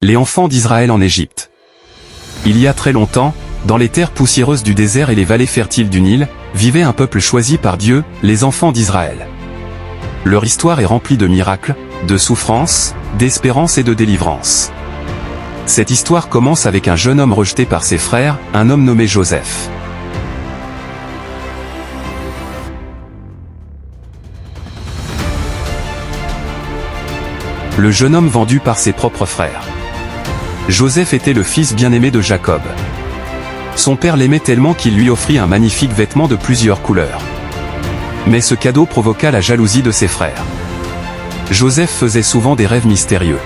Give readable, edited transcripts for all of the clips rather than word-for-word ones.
Les enfants d'Israël en Égypte. Il y a très longtemps, dans les terres poussiéreuses du désert et les vallées fertiles du Nil, vivait un peuple choisi par Dieu, les enfants d'Israël. Leur histoire est remplie de miracles, de souffrances, d'espérance et de délivrance. Cette histoire commence avec un jeune homme rejeté par ses frères, un homme nommé Joseph. Le jeune homme vendu par ses propres frères. Joseph était le fils bien-aimé de Jacob. Son père l'aimait tellement qu'il lui offrit un magnifique vêtement de plusieurs couleurs. Mais ce cadeau provoqua la jalousie de ses frères. Joseph faisait souvent des rêves mystérieux.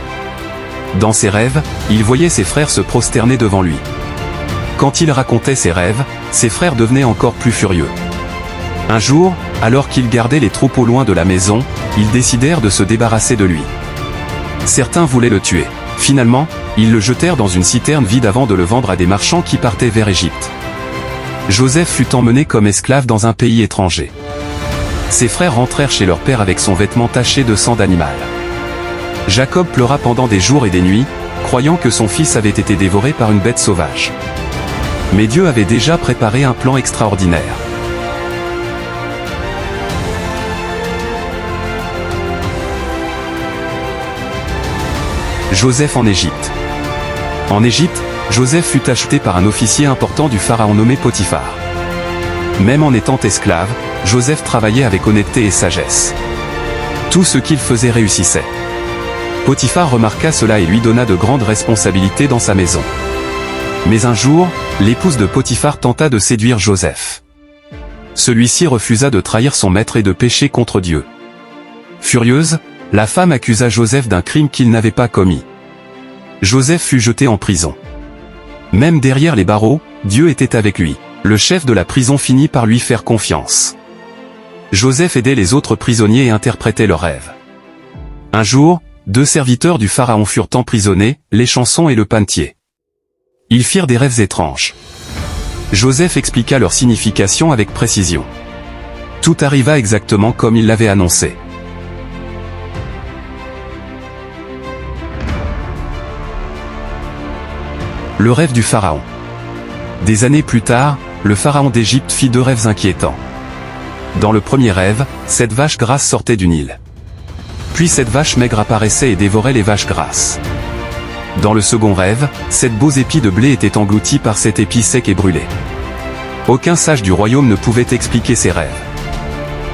Dans ses rêves, il voyait ses frères se prosterner devant lui. Quand il racontait ses rêves, ses frères devenaient encore plus furieux. Un jour, alors qu'ils gardaient les troupeaux loin de la maison, ils décidèrent de se débarrasser de lui. Certains voulaient le tuer. Finalement, ils le jetèrent dans une citerne vide avant de le vendre à des marchands qui partaient vers Égypte. Joseph fut emmené comme esclave dans un pays étranger. Ses frères rentrèrent chez leur père avec son vêtement taché de sang d'animal. Jacob pleura pendant des jours et des nuits, croyant que son fils avait été dévoré par une bête sauvage. Mais Dieu avait déjà préparé un plan extraordinaire. Joseph en Égypte. En Égypte, Joseph fut acheté par un officier important du pharaon nommé Potiphar. Même en étant esclave, Joseph travaillait avec honnêteté et sagesse. Tout ce qu'il faisait réussissait. Potiphar remarqua cela et lui donna de grandes responsabilités dans sa maison. Mais un jour, l'épouse de Potiphar tenta de séduire Joseph. Celui-ci refusa de trahir son maître et de pécher contre Dieu. Furieuse, la femme accusa Joseph d'un crime qu'il n'avait pas commis. Joseph fut jeté en prison. Même derrière les barreaux, Dieu était avec lui. Le chef de la prison finit par lui faire confiance. Joseph aidait les autres prisonniers et interprétait leurs rêves. Un jour, 2 serviteurs du pharaon furent emprisonnés, l'échanson et le panetier. Ils firent des rêves étranges. Joseph expliqua leur signification avec précision. Tout arriva exactement comme il l'avait annoncé. Le rêve du pharaon. Des années plus tard, le pharaon d'Égypte fit 2 rêves inquiétants. Dans le premier rêve, cette vache grasse sortait du Nil. Puis cette vache maigre apparaissait et dévorait les vaches grasses. Dans le second rêve, 7 beaux épis de blé étaient engloutis par 7 épis secs et brûlés. Aucun sage du royaume ne pouvait expliquer ces rêves.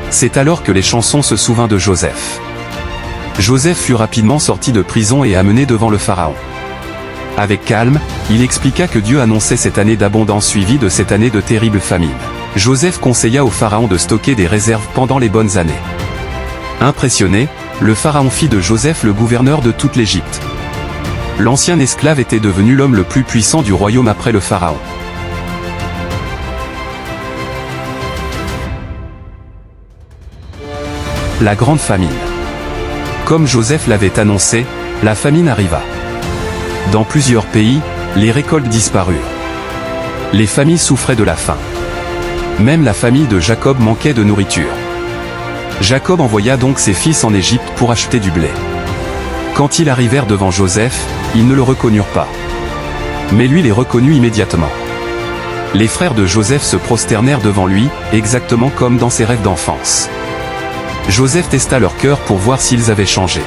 C'est alors que l'échanson se souvint de Joseph. Joseph fut rapidement sorti de prison et amené devant le pharaon. Avec calme, il expliqua que Dieu annonçait cette année d'abondance suivie de cette année de terrible famine. Joseph conseilla au pharaon de stocker des réserves pendant les bonnes années. Impressionné, le pharaon fit de Joseph le gouverneur de toute l'Égypte. L'ancien esclave était devenu l'homme le plus puissant du royaume après le pharaon. La grande famine. Comme Joseph l'avait annoncé, la famine arriva. Dans plusieurs pays, les récoltes disparurent. Les familles souffraient de la faim. Même la famille de Jacob manquait de nourriture. Jacob envoya donc ses fils en Égypte pour acheter du blé. Quand ils arrivèrent devant Joseph, ils ne le reconnurent pas. Mais lui les reconnut immédiatement. Les frères de Joseph se prosternèrent devant lui, exactement comme dans ses rêves d'enfance. Joseph testa leur cœur pour voir s'ils avaient changé.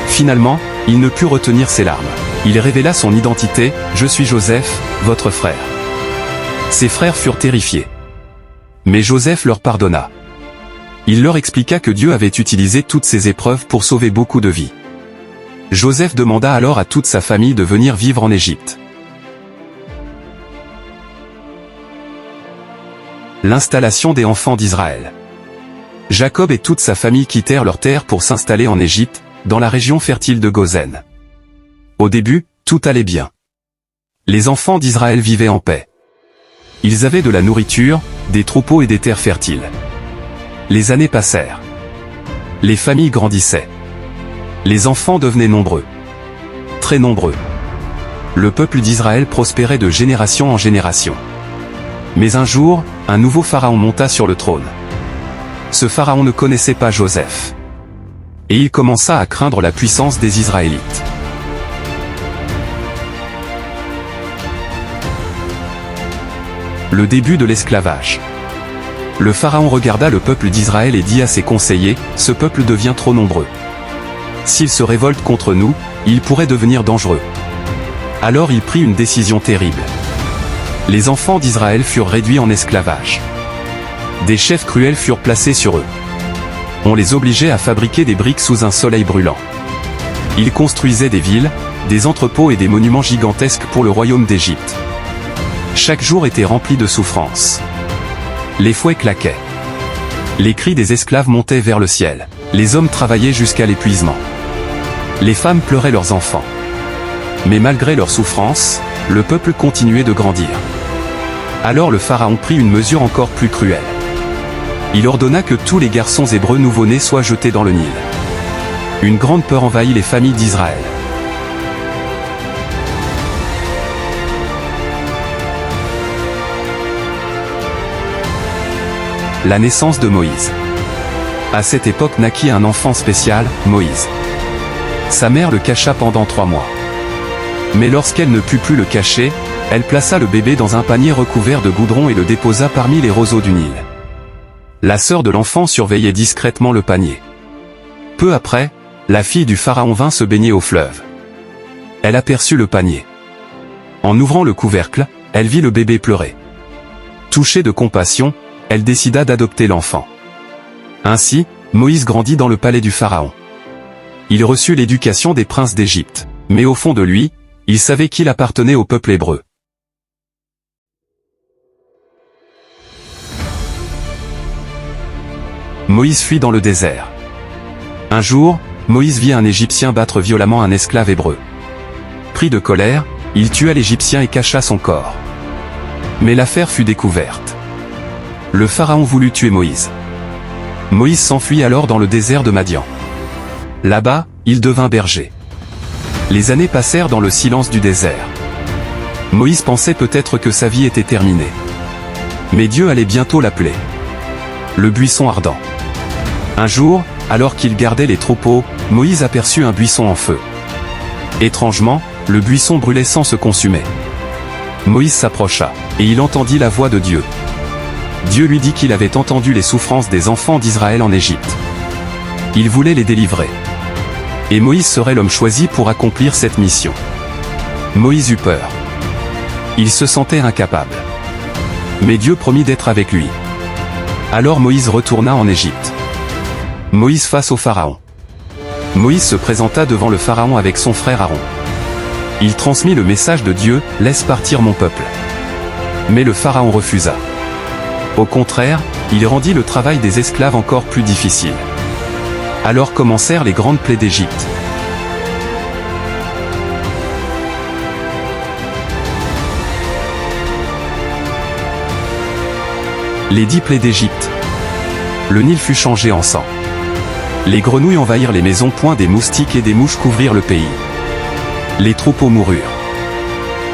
Finalement, il ne put retenir ses larmes. Il révéla son identité, « Je suis Joseph, votre frère ». Ses frères furent terrifiés. Mais Joseph leur pardonna. Il leur expliqua que Dieu avait utilisé toutes ces épreuves pour sauver beaucoup de vies. Joseph demanda alors à toute sa famille de venir vivre en Égypte. L'installation des enfants d'Israël. Jacob et toute sa famille quittèrent leur terre pour s'installer en Égypte, dans la région fertile de Goshen. Au début, tout allait bien. Les enfants d'Israël vivaient en paix. Ils avaient de la nourriture, des troupeaux et des terres fertiles. Les années passèrent. Les familles grandissaient. Les enfants devenaient nombreux. Très nombreux. Le peuple d'Israël prospérait de génération en génération. Mais un jour, un nouveau pharaon monta sur le trône. Ce pharaon ne connaissait pas Joseph. Et il commença à craindre la puissance des Israélites. Le début de l'esclavage. Le pharaon regarda le peuple d'Israël et dit à ses conseillers, « Ce peuple devient trop nombreux. S'il se révolte contre nous, il pourrait devenir dangereux. » Alors il prit une décision terrible. Les enfants d'Israël furent réduits en esclavage. Des chefs cruels furent placés sur eux. On les obligeait à fabriquer des briques sous un soleil brûlant. Ils construisaient des villes, des entrepôts et des monuments gigantesques pour le royaume d'Égypte. Chaque jour était rempli de souffrances. Les fouets claquaient. Les cris des esclaves montaient vers le ciel. Les hommes travaillaient jusqu'à l'épuisement. Les femmes pleuraient leurs enfants. Mais malgré leurs souffrances, le peuple continuait de grandir. Alors le pharaon prit une mesure encore plus cruelle. Il ordonna que tous les garçons hébreux nouveau-nés soient jetés dans le Nil. Une grande peur envahit les familles d'Israël. La naissance de Moïse. À cette époque naquit un enfant spécial, Moïse. Sa mère le cacha pendant 3 mois. Mais lorsqu'elle ne put plus le cacher, elle plaça le bébé dans un panier recouvert de goudron et le déposa parmi les roseaux du Nil. La sœur de l'enfant surveillait discrètement le panier. Peu après, la fille du pharaon vint se baigner au fleuve. Elle aperçut le panier. En ouvrant le couvercle, elle vit le bébé pleurer. Touchée de compassion, elle décida d'adopter l'enfant. Ainsi, Moïse grandit dans le palais du pharaon. Il reçut l'éducation des princes d'Égypte, mais au fond de lui, il savait qu'il appartenait au peuple hébreu. Moïse fuit dans le désert. Un jour, Moïse vit un Égyptien battre violemment un esclave hébreu. Pris de colère, il tua l'Égyptien et cacha son corps. Mais l'affaire fut découverte. Le pharaon voulut tuer Moïse. Moïse s'enfuit alors dans le désert de Madian. Là-bas, il devint berger. Les années passèrent dans le silence du désert. Moïse pensait peut-être que sa vie était terminée. Mais Dieu allait bientôt l'appeler. Le buisson ardent. Un jour, alors qu'il gardait les troupeaux, Moïse aperçut un buisson en feu. Étrangement, le buisson brûlait sans se consumer. Moïse s'approcha, et il entendit la voix de Dieu. Dieu lui dit qu'il avait entendu les souffrances des enfants d'Israël en Égypte. Il voulait les délivrer. Et Moïse serait l'homme choisi pour accomplir cette mission. Moïse eut peur. Il se sentait incapable. Mais Dieu promit d'être avec lui. Alors Moïse retourna en Égypte. Moïse face au pharaon. Moïse se présenta devant le pharaon avec son frère Aaron. Il transmit le message de Dieu, « Laisse partir mon peuple ». Mais le pharaon refusa. Au contraire, il rendit le travail des esclaves encore plus difficile. Alors commencèrent les grandes plaies d'Égypte. Les 10 plaies d'Égypte. Le Nil fut changé en sang. Les grenouilles envahirent les maisons, des moustiques et des mouches couvrirent le pays. Les troupeaux moururent.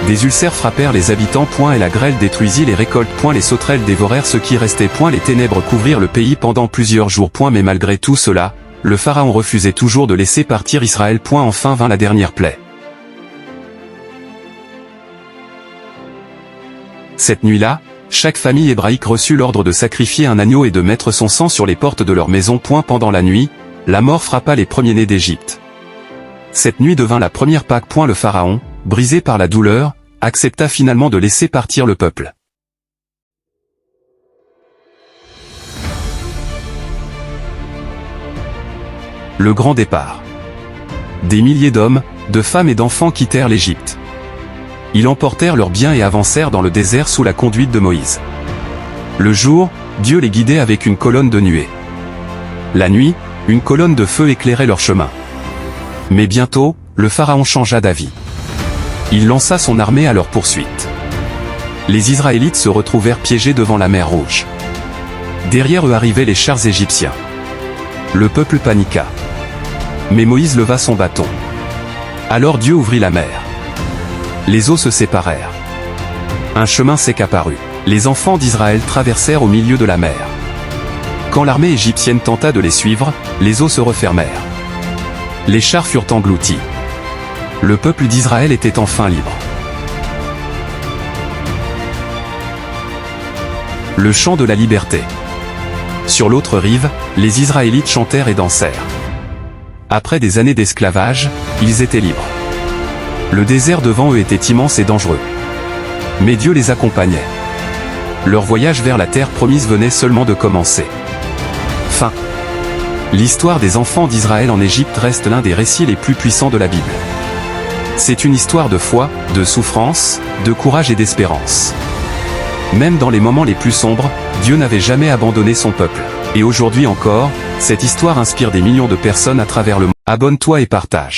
Des ulcères frappèrent les habitants, et la grêle détruisit les récoltes, les sauterelles dévorèrent ce qui restait, les ténèbres couvrirent le pays pendant plusieurs jours, mais malgré tout cela, le pharaon refusait toujours de laisser partir Israël, enfin vint la dernière plaie. Cette nuit-là, chaque famille hébraïque reçut l'ordre de sacrifier un agneau et de mettre son sang sur les portes de leur maison. Pendant la nuit, la mort frappa les premiers-nés d'Égypte. Cette nuit devint la première Pâque. Le pharaon, brisé par la douleur, accepta finalement de laisser partir le peuple. Le grand départ. Des milliers d'hommes, de femmes et d'enfants quittèrent l'Égypte. Ils emportèrent leurs biens et avancèrent dans le désert sous la conduite de Moïse. Le jour, Dieu les guidait avec une colonne de nuée. La nuit, une colonne de feu éclairait leur chemin. Mais bientôt, le pharaon changea d'avis. Il lança son armée à leur poursuite. Les Israélites se retrouvèrent piégés devant la mer Rouge. Derrière eux arrivaient les chars égyptiens. Le peuple paniqua. Mais Moïse leva son bâton. Alors Dieu ouvrit la mer. Les eaux se séparèrent. Un chemin sec apparut. Les enfants d'Israël traversèrent au milieu de la mer. Quand l'armée égyptienne tenta de les suivre, les eaux se refermèrent. Les chars furent engloutis. Le peuple d'Israël était enfin libre. le chant de la liberté. Sur l'autre rive, les Israélites chantèrent et dansèrent. Après des années d'esclavage, ils étaient libres. Le désert devant eux était immense et dangereux. Mais Dieu les accompagnait. Leur voyage vers la terre promise venait seulement de commencer. Fin. L'histoire des enfants d'Israël en Égypte reste l'un des récits les plus puissants de la Bible. C'est une histoire de foi, de souffrance, de courage et d'espérance. Même dans les moments les plus sombres, Dieu n'avait jamais abandonné son peuple. Et aujourd'hui encore, cette histoire inspire des millions de personnes à travers le monde. Abonne-toi et partage.